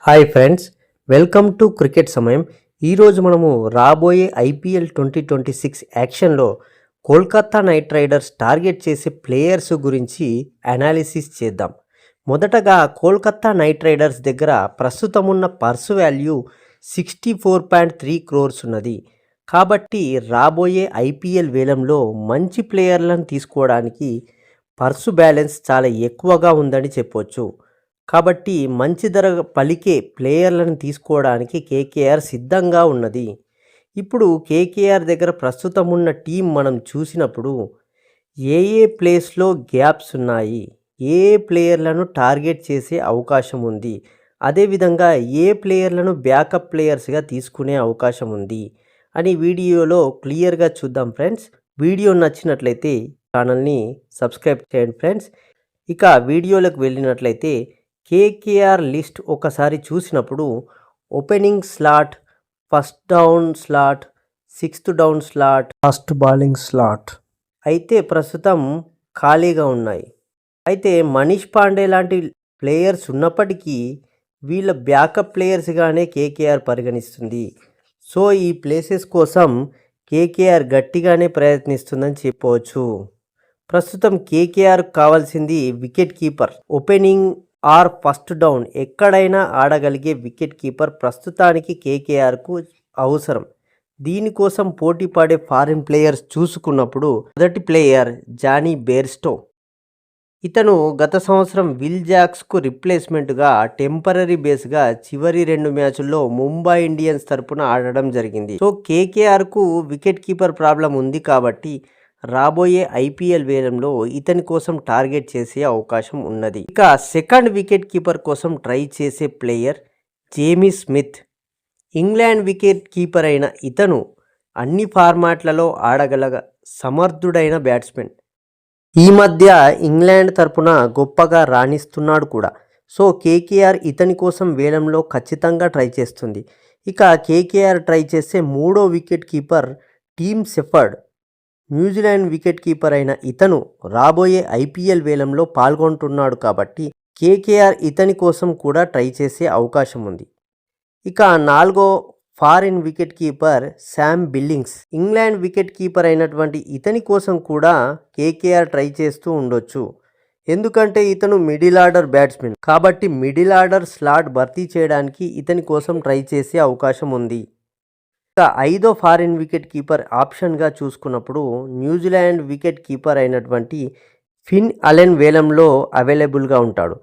Hi friends, welcome to cricket సమయం. ఈరోజు మనము రాబోయే ఐపీఎల్ 2026 యాక్షన్లో కోల్కతా నైట్ రైడర్స్ టార్గెట్ చేసే ప్లేయర్స్ గురించి అనాలిసిస్ చేద్దాం. మొదటగా కోల్కతా నైట్ రైడర్స్ దగ్గర ప్రస్తుతం ఉన్న పర్సు వాల్యూ 64.3 crores ఉన్నది. కాబట్టి రాబోయే ఐపీఎల్ వేలంలో మంచి ప్లేయర్లను తీసుకోవడానికి పర్సు బ్యాలెన్స్ చాలా ఎక్కువగా ఉందని చెప్పొచ్చు. కాబట్టి మంచి ధర పలికే ప్లేయర్లను తీసుకోవడానికి కేకేఆర్ సిద్ధంగా ఉన్నది. ఇప్పుడు కేకేఆర్ దగ్గర ప్రస్తుతం ఉన్న టీం మనం చూసినప్పుడు ఏ ప్లేస్లో గ్యాప్స్ ఉన్నాయి, ఏ ప్లేయర్లను టార్గెట్ చేసే అవకాశం ఉంది, అదేవిధంగా ఏ ప్లేయర్లను బ్యాకప్ ప్లేయర్స్గా తీసుకునే అవకాశం ఉంది అని వీడియోలో క్లియర్గా చూద్దాం ఫ్రెండ్స్. వీడియో నచ్చినట్లయితే ఛానల్ని సబ్స్క్రైబ్ చేయండి ఫ్రెండ్స్. ఇక వీడియోలకు వెళ్ళినట్లయితే కేకేఆర్ లిస్ట్ ఒకసారి చూసినప్పుడు opening slot, first down slot, sixth down slot, first bowling slot అయితే ప్రస్తుతం ఖాళీగా ఉన్నాయి. అయితే మనీష్ పాండే లాంటి ప్లేయర్స్ ఉన్నప్పటికీ వీళ్ళ బ్యాకప్ ప్లేయర్స్గానే కేకేఆర్ పరిగణిస్తుంది. సో ఈ ప్లేసెస్ కోసం కేకేఆర్ గట్టిగానే ప్రయత్నిస్తుందని చెప్పవచ్చు. ప్రస్తుతం కేకేఆర్ కావాల్సింది wicket keeper, opening or first down ఎక్కడైనా ఆడగలిగే వికెట్ కీపర్ ప్రస్తుతానికి కేకేఆర్కు అవసరం. దీనికోసం పోటీ పడే ఫారిన్ ప్లేయర్స్ చూసుకున్నప్పుడు మొదటి ప్లేయర్ జానీ బేర్స్టో. ఇతను గత సంవత్సరం విల్ జాక్స్కు రిప్లేస్మెంట్గా టెంపరీ బేస్గా చివరి 2 మ్యాచ్ల్లో ముంబై ఇండియన్స్ తరపున ఆడడం జరిగింది. సో కేకేఆర్కు వికెట్ కీపర్ ప్రాబ్లం ఉంది కాబట్టి రాబోయే ఐపీఎల్ వేలంలో ఇతని కోసం టార్గెట్ చేసే అవకాశం ఉన్నది. ఇక సెకండ్ వికెట్ కీపర్ కోసం ట్రై చేసే player Jamie Smith. England wicket keeper అయిన ఇతను అన్ని ఫార్మాట్లలో ఆడగల సమర్థుడైన బ్యాట్స్మెన్. ఈ మధ్య ఇంగ్లాండ్ తరపున గొప్పగా రాణిస్తున్నాడు కూడా. సో కేకేఆర్ ఇతని కోసం వేలంలో ఖచ్చితంగా ట్రై చేస్తుంది. ఇక కేకేఆర్ ట్రై చేసే మూడో wicket keeper team shepherd. New Zealand wicket keeper అయిన ఇతను రాబోయే ఐపీఎల్ వేలంలో పాల్గొంటున్నాడు కాబట్టి కేకేఆర్ ఇతని కోసం కూడా ట్రై చేసే అవకాశం ఉంది. ఇక నాలుగో foreign wicket keeper Sam Billings. England wicket keeper అయినటువంటి ఇతని కోసం కూడా కేకేఆర్ ట్రై చేస్తూ ఉండొచ్చు. ఎందుకంటే ఇతను మిడిల్ ఆర్డర్ బ్యాట్స్మెన్ కాబట్టి మిడిల్ ఆర్డర్ స్లాట్ భర్తీ చేయడానికి ఇతని కోసం ట్రై చేసే అవకాశం ఉంది. ఇక ఐదో ఫారిన్ వికెట్ కీపర్ ఆప్షన్గా చూసుకున్నప్పుడు న్యూజిలాండ్ వికెట్ కీపర్ అయినటువంటి ఫిన్ అలెన్ వేలంలో అవైలబుల్గా ఉంటాడు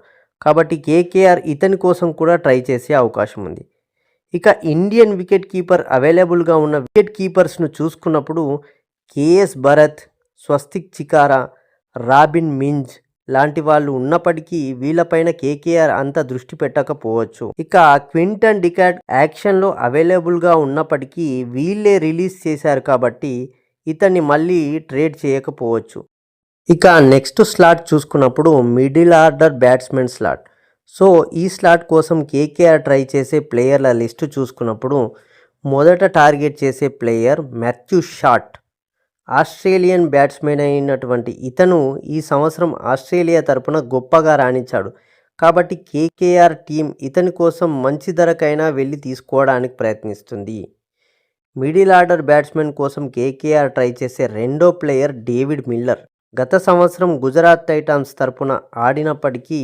కాబట్టి కేకేఆర్ ఇతని కోసం కూడా ట్రై చేసే అవకాశం ఉంది. ఇక ఇండియన్ వికెట్ కీపర్ అవైలబుల్గా ఉన్న వికెట్ కీపర్స్ను చూసుకున్నప్పుడు కేఎస్ భరత్, స్వస్తిక్ చికారా, రాబిన్ మింజ్ లాంటి వాళ్ళు ఉన్నప్పటికీ వీళ్ళపైన కేకేఆర్ అంత దృష్టి పెట్టకపోవచ్చు. ఇక క్వింటన్ డికాట్ యాక్షన్లో అవైలబుల్గా ఉన్నప్పటికీ వీళ్ళే రిలీజ్ చేశారు కాబట్టి ఇతన్ని మళ్ళీ ట్రేడ్ చేయకపోవచ్చు. ఇక నెక్స్ట్ స్లాట్ చూసుకున్నప్పుడు middle order batsmen slot. So ఈ స్లాట్ కోసం కేకేఆర్ ట్రై చేసే ప్లేయర్ల లిస్టు చూసుకున్నప్పుడు మొదట టార్గెట్ చేసే player Matthew shot. Australian batsmen అయినటువంటి ఇతను ఈ సంవత్సరం ఆస్ట్రేలియా తరపున గొప్పగా రాణించాడు కాబట్టి కేకేఆర్ టీం ఇతని కోసం మంచి ధరకైనా వెళ్ళి తీసుకోవడానికి ప్రయత్నిస్తుంది. మిడిల్ ఆర్డర్ బ్యాట్స్మెన్ కోసం కేకేఆర్ ట్రై చేసే రెండో ప్లేయర్ డేవిడ్ మిల్లర్. గత సంవత్సరం గుజరాత్ టైటాన్స్ తరపున ఆడినప్పటికీ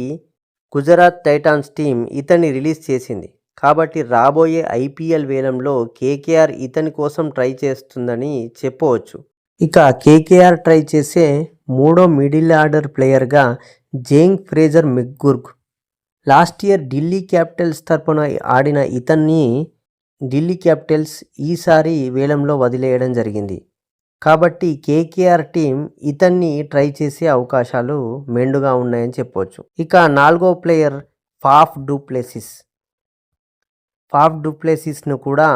గుజరాత్ టైటాన్స్ టీం ఇతన్ని రిలీజ్ చేసింది కాబట్టి రాబోయే ఐపీఎల్ వేలంలో కేకేఆర్ ఇతని కోసం ట్రై చేస్తుందని చెప్పవచ్చు. ఇక కేకేఆర్ ట్రై చేసే మూడో మిడిల్ ఆర్డర్ ప్లేయర్గా Jake Fraser McGurk. Last year Delhi Capitals తరపున ఆడిన ఇతన్ని ఢిల్లీ క్యాపిటల్స్ ఈసారి వేలంలో వదిలేయడం జరిగింది కాబట్టి కేకేఆర్ టీం ఇతన్ని ట్రై చేసే అవకాశాలు మెండుగా ఉన్నాయని చెప్పవచ్చు. ఇక నాలుగో ప్లేయర్ ఫాఫ్ డూప్లెసిస్ను కూడా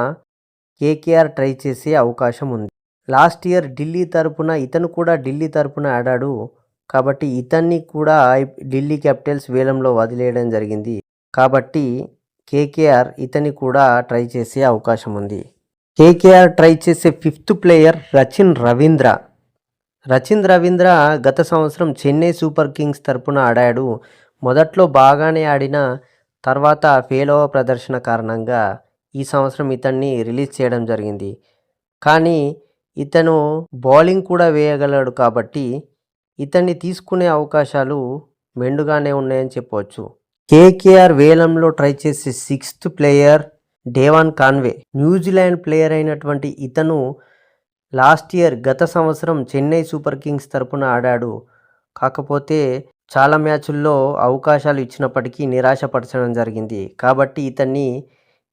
కేకేఆర్ ట్రై చేసే అవకాశం ఉంది. లాస్ట్ ఇయర్ ఢిల్లీ తరపున ఇతను కూడా ఢిల్లీ తరపున ఆడాడు కాబట్టి ఇతన్ని కూడా ఢిల్లీ క్యాపిటల్స్ వేలంలో వదిలేయడం జరిగింది కాబట్టి కేకేఆర్ ఇతన్ని కూడా ట్రై చేసే అవకాశం ఉంది. కేకేఆర్ ట్రై చేసే ఫిఫ్త్ ప్లేయర్ రచిన్ రవీంద్ర గత సంవత్సరం చెన్నై సూపర్ కింగ్స్ తరపున ఆడాడు. మొదట్లో బాగానే ఆడిన తర్వాత పేలవ ప్రదర్శన కారణంగా ఈ సంవత్సరం ఇతన్ని రిలీజ్ చేయడం జరిగింది. కానీ ఇతను బౌలింగ్ కూడా వేయగలడు కాబట్టి ఇతన్ని తీసుకునే అవకాశాలు మెండుగానే ఉన్నాయని చెప్పవచ్చు. కేకేఆర్ వేలంలో ట్రై చేసే 6th player Devon Conway. New Zealand player అయినటువంటి ఇతను లాస్ట్ ఇయర్ గత సంవత్సరం చెన్నై సూపర్ కింగ్స్ తరపున ఆడాడు. కాకపోతే చాలా మ్యాచుల్లో అవకాశాలు ఇచ్చినప్పటికీ నిరాశపరచడం జరిగింది. కాబట్టి ఇతన్ని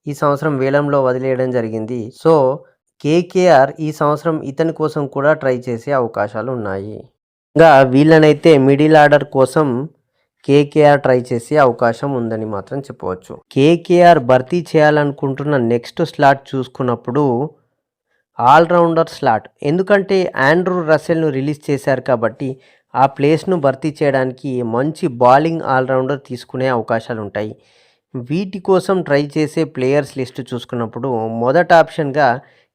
ఈ సంవత్సరం వేలంలో వదిలేయడం జరిగింది. సో కేకేఆర్ ఈ సంవత్సరం ఇతని కోసం కూడా ట్రై చేసే అవకాశాలు ఉన్నాయి. ఇంకా వీళ్ళనైతే మిడిల్ ఆర్డర్ కోసం కేకేఆర్ ట్రై చేసే అవకాశం ఉందని మాత్రం చెప్పవచ్చు. కేకేఆర్ భర్తీ చేయాలనుకుంటున్న నెక్స్ట్ స్లాట్ చూసుకున్నప్పుడు ఆల్రౌండర్ స్లాట్. ఎందుకంటే ఆండ్రూ రసెల్ను రిలీజ్ చేశారు కాబట్టి ఆ ప్లేస్ను భర్తీ చేయడానికి మంచి బౌలింగ్ ఆల్రౌండర్ తీసుకునే అవకాశాలు ఉంటాయి. వీటి కోసం ట్రై చేసే ప్లేయర్స్ లిస్ట్ చూసుకున్నప్పుడు మొదటి ఆప్షన్గా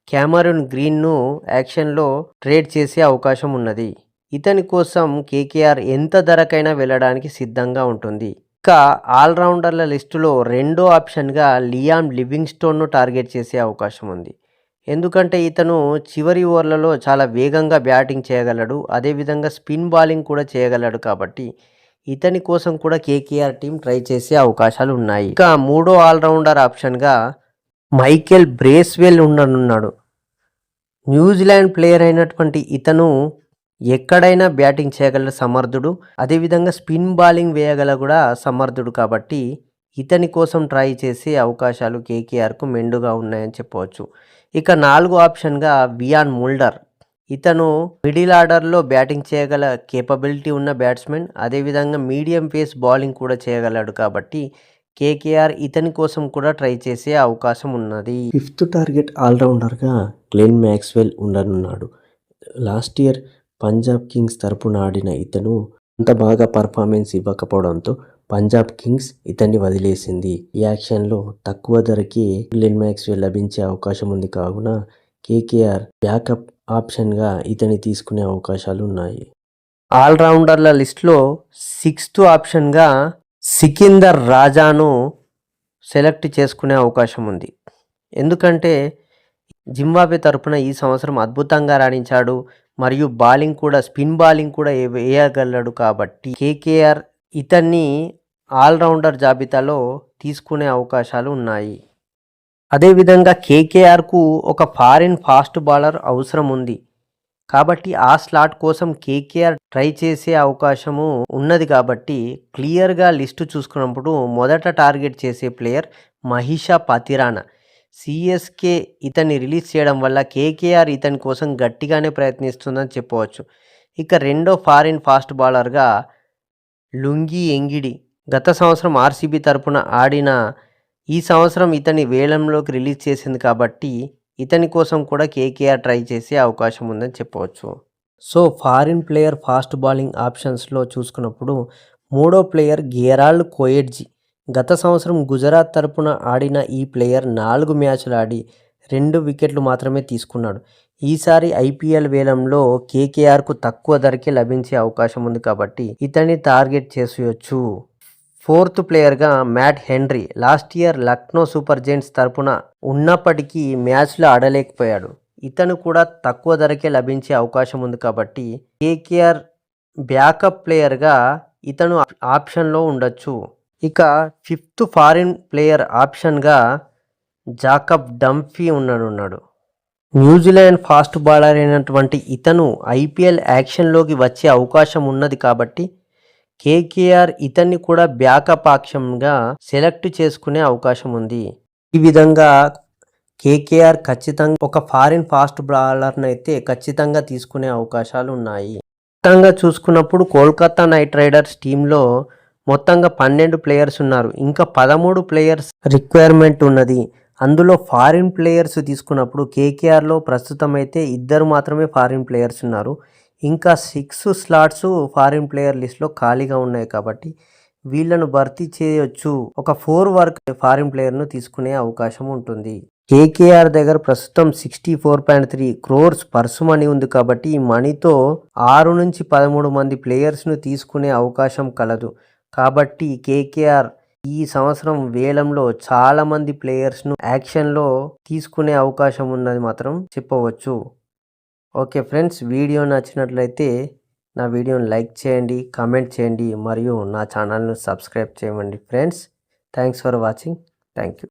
క్యామరూన్ గ్రీన్ను యాక్షన్లో ట్రేడ్ చేసే అవకాశం ఉన్నది. ఇతని కోసం కేకేఆర్ ఎంత ధరకైనా వెళ్ళడానికి సిద్ధంగా ఉంటుంది. ఇంకా ఆల్రౌండర్ల లిస్టులో రెండో ఆప్షన్గా లియామ్ లివింగ్స్టోన్ను టార్గెట్ చేసే అవకాశం ఉంది. ఎందుకంటే ఇతను చివరి ఓవర్లలో చాలా వేగంగా బ్యాటింగ్ చేయగలడు, అదేవిధంగా స్పిన్ బౌలింగ్ కూడా చేయగలడు. కాబట్టి ఇతని కోసం కూడా కేకేఆర్ టీం ట్రై చేసే అవకాశాలు ఉన్నాయి. ఇంకా మూడో ఆల్రౌండర్ ఆప్షన్గా మైకెల్ బ్రేస్వెల్ ఉండనున్నాడు. న్యూజిలాండ్ ప్లేయర్ అయినటువంటి ఇతను ఎక్కడైనా బ్యాటింగ్ చేయగల సమర్థుడు, అదేవిధంగా స్పిన్ బౌలింగ్ వేయగల కూడా సమర్థుడు. కాబట్టి ఇతని కోసం ట్రై చేసే అవకాశాలు కేకేఆర్కు మెండుగా ఉన్నాయని చెప్పవచ్చు. ఇక నాలుగో ఆప్షన్గా వియాన్ ముల్డర్. ఇతను మిడిల్ ఆర్డర్లో బ్యాటింగ్ చేయగల కేపబిలిటీ ఉన్న బ్యాట్స్మెన్, అదేవిధంగా మీడియం పేస్ బౌలింగ్ కూడా చేయగలడు. కాబట్టి కేకేఆర్ ఇతని కోసం కూడా ట్రై చేసే అవకాశం ఉన్నది. 5th టార్గెట్ ఆల్రౌండర్గా గ్లెన్ మ్యాక్స్వెల్ ఉండనున్నాడు. లాస్ట్ ఇయర్ పంజాబ్ కింగ్స్ తరపున ఆడిన ఇతను అంత బాగా పర్ఫార్మెన్స్ ఇవ్వకపోవడంతో పంజాబ్ కింగ్స్ ఇతన్ని వదిలేసింది. ఈ యాక్షన్లో తక్కువ ధరకి గ్లెన్ మ్యాక్స్వెల్ లభించే అవకాశం ఉంది. కావున కేకేఆర్ బ్యాకప్ ఆప్షన్గా ఇతన్ని తీసుకునే అవకాశాలు ఉన్నాయి. ఆల్రౌండర్ల లిస్ట్లో 6th ఆప్షన్గా సికిందర్ రాజాను సెలెక్ట్ చేసుకునే అవకాశం ఉంది. ఎందుకంటే జింబాబ్వే తరపున ఈ సంవత్సరం అద్భుతంగా రాణించాడు మరియు బౌలింగ్ కూడా స్పిన్ బౌలింగ్ కూడా వేయగలడు. కాబట్టి కేకేఆర్ ఇతన్ని ఆల్రౌండర్ జాబితాలో తీసుకునే అవకాశాలు ఉన్నాయి. అదేవిధంగా కేకేఆర్కు ఒక ఫారిన్ ఫాస్ట్ బౌలర్ అవసరం ఉంది. కాబట్టి ఆ స్లాట్ కోసం కేకేఆర్ ట్రై చేసే అవకాశము ఉన్నది. కాబట్టి క్లియర్గా లిస్టు చూసుకున్నప్పుడు మొదట టార్గెట్ చేసే ప్లేయర్ మహిషా పతిరానా. సిఎస్కే ఇతన్ని రిలీజ్ చేయడం వల్ల కేకేఆర్ ఇతని కోసం గట్టిగానే ప్రయత్నిస్తుందని చెప్పవచ్చు. ఇక రెండో ఫారిన్ ఫాస్ట్ బౌలర్గా లుంగి ఎంగిడి. గత సంవత్సరం ఆర్సీబీ తరపున ఆడిన ఈ సంవత్సరం ఇతని వేలంలోకి రిలీజ్ చేసింది. కాబట్టి ఇతని కోసం కూడా కేకేఆర్ ట్రై చేసే అవకాశం ఉందని చెప్పవచ్చు. So foreign player fast bowling ఆప్షన్స్లో చూసుకున్నప్పుడు మూడో ప్లేయర్ గెరాల్డ్ కోయెట్జీ. గత సంవత్సరం గుజరాత్ తరపున ఆడిన ఈ ప్లేయర్ 4 మ్యాచ్లు ఆడి 2 వికెట్లు మాత్రమే తీసుకున్నాడు. ఈసారి ఐపీఎల్ వేలంలో కేకేఆర్కు తక్కువ ధరకే లభించే అవకాశం ఉంది. కాబట్టి ఇతన్ని టార్గెట్ చేసేయచ్చు. 4th ప్లేయర్గా Matt Henry. Last year Lucknow Super Giants తరపున ఉన్నప్పటికీ మ్యాచ్లో ఆడలేకపోయాడు. ఇతను కూడా తక్కువ ధరకే లభించే అవకాశం ఉంది. కాబట్టి కేకేఆర్ బ్యాకప్ ప్లేయర్గా ఇతను ఆప్షన్లో ఉండొచ్చు. ఇక 5th ఫారిన్ ప్లేయర్ ఆప్షన్గా జాకబ్ డంఫీ ఉండనున్నాడు. న్యూజిలాండ్ ఫాస్ట్ బౌలర్ అయినటువంటి ఇతను ఐపీఎల్ యాక్షన్లోకి వచ్చే అవకాశం ఉన్నది. కాబట్టి కేకేఆర్ ఇతన్ని కూడా బ్యాకప్ ఆప్షన్గా సెలెక్ట్ చేసుకునే అవకాశం ఉంది. ఈ విధంగా కేకేఆర్ ఖచ్చితంగా ఒక ఫారిన్ ఫాస్ట్ బౌలర్ని అయితే ఖచ్చితంగా తీసుకునే అవకాశాలు ఉన్నాయి. మొత్తంగా చూసుకున్నప్పుడు కోల్కతా నైట్ రైడర్స్ టీంలో మొత్తంగా 12 ప్లేయర్స్ ఉన్నారు. ఇంకా 13 ప్లేయర్స్ రిక్వైర్మెంట్ ఉన్నది. అందులో ఫారిన్ ప్లేయర్స్ తీసుకున్నప్పుడు కేకేఆర్లో ప్రస్తుతం అయితే 2 మాత్రమే ఫారిన్ ప్లేయర్స్ ఉన్నారు. ఇంకా 6 స్లాట్స్ ఫారిన్ ప్లేయర్ లిస్ట్లో ఖాళీగా ఉన్నాయి. కాబట్టి వీళ్ళను భర్తీ చేయొచ్చు. ఒక 4 వరకు ఫారిన్ ప్లేయర్ను తీసుకునే అవకాశం ఉంటుంది. కేకేఆర్ దగ్గర ప్రస్తుతం 64.3 crores పర్సు మనీ ఉంది. కాబట్టి ఈ మనీతో 6 నుంచి 13 మంది ప్లేయర్స్ను తీసుకునే అవకాశం కలదు. కాబట్టి కేకేఆర్ ఈ సంవత్సరం వేలంలో చాలా మంది ప్లేయర్స్ను యాక్షన్లో తీసుకునే అవకాశం ఉన్నది మాత్రం చెప్పవచ్చు. ఓకే ఫ్రెండ్స్, వీడియో నచ్చినట్లయితే నా వీడియోని లైక్ చేయండి, కామెంట్ చేయండి మరియు నా ఛానల్ను సబ్స్క్రైబ్ చేయండి friends. Thanks for watching. Thank you.